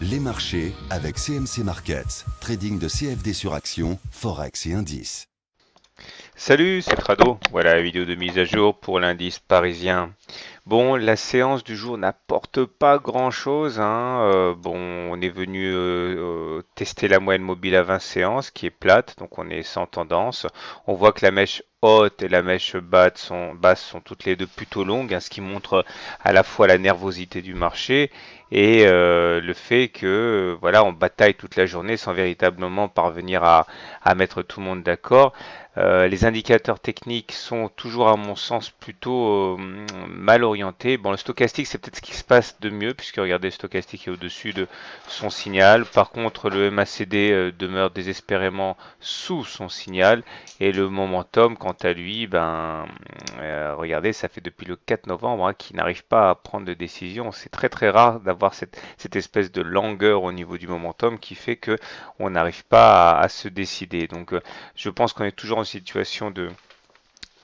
Les marchés avec CMC Markets, trading de CFD sur action, Forex et indices. Salut, c'est Trado. Voilà la vidéo de mise à jour pour l'indice parisien. Bon, la séance du jour n'apporte pas grand-chose, hein. Bon, on est venu tester la moyenne mobile à 20 séances qui est plate, donc on est sans tendance. On voit que la mèche haute et la mèche basse sont toutes les deux plutôt longues, hein, ce qui montre à la fois la nervosité du marché et le fait que voilà, on bataille toute la journée sans véritablement parvenir à mettre tout le monde d'accord. Les indicateurs techniques sont toujours, à mon sens, plutôt mal orientés. Bon, le stochastique, c'est peut-être ce qui se passe de mieux, puisque regardez, le stochastique est au-dessus de son signal. Par contre, le MACD demeure désespérément sous son signal. Et le momentum, quant à lui, regardez, ça fait depuis le 4 novembre qu'il n'arrive pas à prendre de décision. C'est très très rare d'avoir cette espèce de langueur au niveau du momentum qui fait que on n'arrive pas à se décider. Donc, je pense qu'on est toujours en situation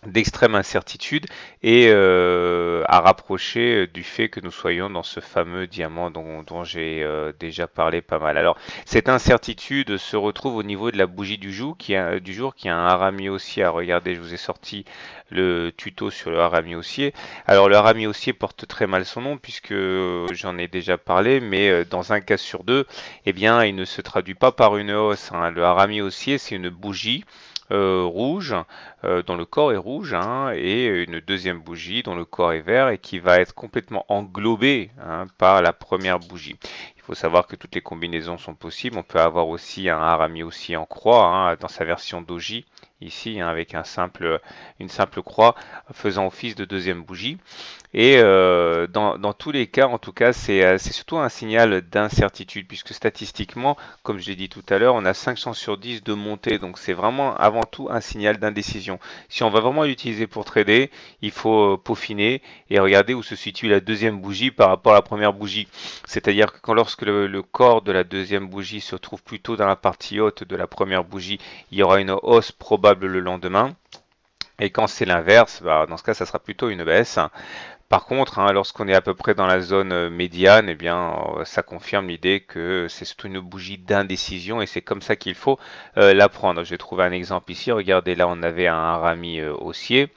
d'extrême incertitude et à rapprocher du fait que nous soyons dans ce fameux diamant dont j'ai déjà parlé pas mal. Alors, cette incertitude se retrouve au niveau de la bougie du jour qui a un harami haussier. Regardez, je vous ai sorti le tuto sur le harami haussier. Alors, le harami haussier porte très mal son nom puisque j'en ai déjà parlé, mais dans un cas sur deux, eh bien, il ne se traduit pas par une hausse, hein. Le harami haussier, c'est une bougie rouge, dont le corps est rouge, hein, et une deuxième bougie dont le corps est vert et qui va être complètement englobée, hein, par la première bougie. Il faut savoir que toutes les combinaisons sont possibles. On peut avoir aussi un harami aussi en croix, hein, dans sa version doji, ici, hein, avec une simple croix faisant office de deuxième bougie. Et dans tous les cas, en tout cas, c'est surtout un signal d'incertitude, puisque statistiquement, comme je l'ai dit tout à l'heure, on a 5 chances sur 10 de monter. Donc c'est vraiment avant tout un signal d'indécision. Si on va vraiment l'utiliser pour trader, il faut peaufiner et regarder où se situe la deuxième bougie par rapport à la première bougie. C'est-à-dire que lorsque le corps de la deuxième bougie se trouve plutôt dans la partie haute de la première bougie, il y aura une hausse probable le lendemain. Et quand c'est l'inverse, dans ce cas, ça sera plutôt une baisse. Par contre, hein, lorsqu'on est à peu près dans la zone médiane, eh bien, ça confirme l'idée que c'est surtout une bougie d'indécision et c'est comme ça qu'il faut la prendre. Je vais trouver un exemple ici. Regardez, là, on avait un harami haussier.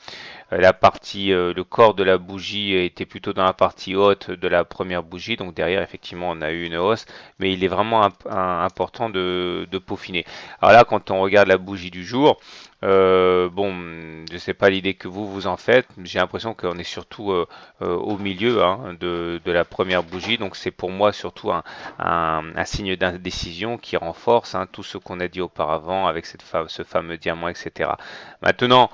Le corps de la bougie était plutôt dans la partie haute de la première bougie, donc derrière effectivement on a eu une hausse, mais il est vraiment important de peaufiner. Alors là, quand on regarde la bougie du jour, bon, je sais pas l'idée que vous en faites, j'ai l'impression qu'on est surtout au milieu, hein, de la première bougie, donc c'est pour moi surtout un signe d'indécision qui renforce, hein, tout ce qu'on a dit auparavant avec ce fameux diamant, etc. Maintenant,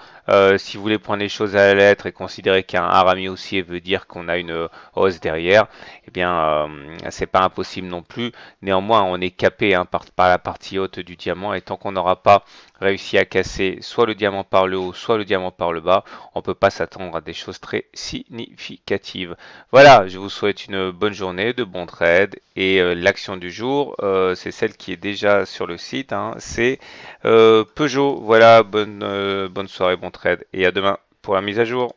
si vous voulez prendre les choses à la lettre et considérer qu'un harami haussier veut dire qu'on a une hausse derrière, eh bien, c'est pas impossible non plus. Néanmoins, on est capé, hein, par la partie haute du diamant et tant qu'on n'aura pas réussi à casser soit le diamant par le haut, soit le diamant par le bas, on ne peut pas s'attendre à des choses très significatives. Voilà, je vous souhaite une bonne journée, de bons trades et l'action du jour, c'est celle qui est déjà sur le site, hein, c'est Peugeot. Voilà, bonne soirée, bon trade et à demain pour la mise à jour.